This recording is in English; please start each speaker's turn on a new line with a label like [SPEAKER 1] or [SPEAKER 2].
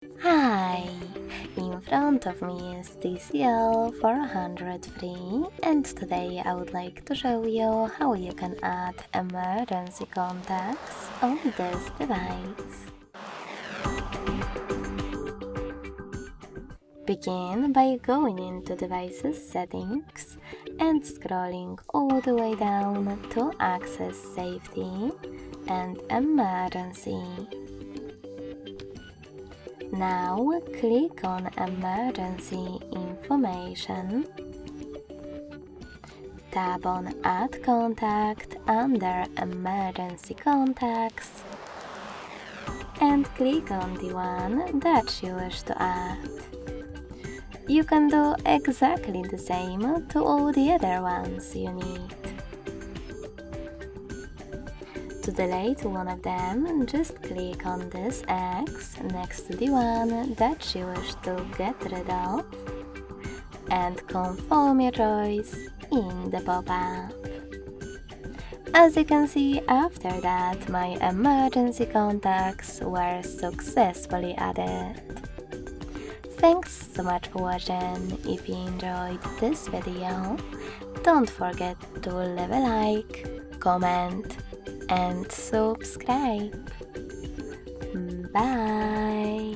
[SPEAKER 1] Hi! In front of me is TCL 403 and today I would like to show you how you can add emergency contacts on this device. Begin by going into Devices Settings and scrolling all the way down to Access Safety and Emergency. Now click on Emergency Information. Tap on Add Contact under Emergency Contacts and click on the one that you wish to add. You can do exactly the same to all the other ones you need. To delete one of them, just click on this X next to the one that you wish to get rid of and confirm your choice in the pop-up. As you can see, after that, my emergency contacts were successfully added. Thanks so much for watching. If you enjoyed this video, don't forget to leave a like, comment, and subscribe. Bye!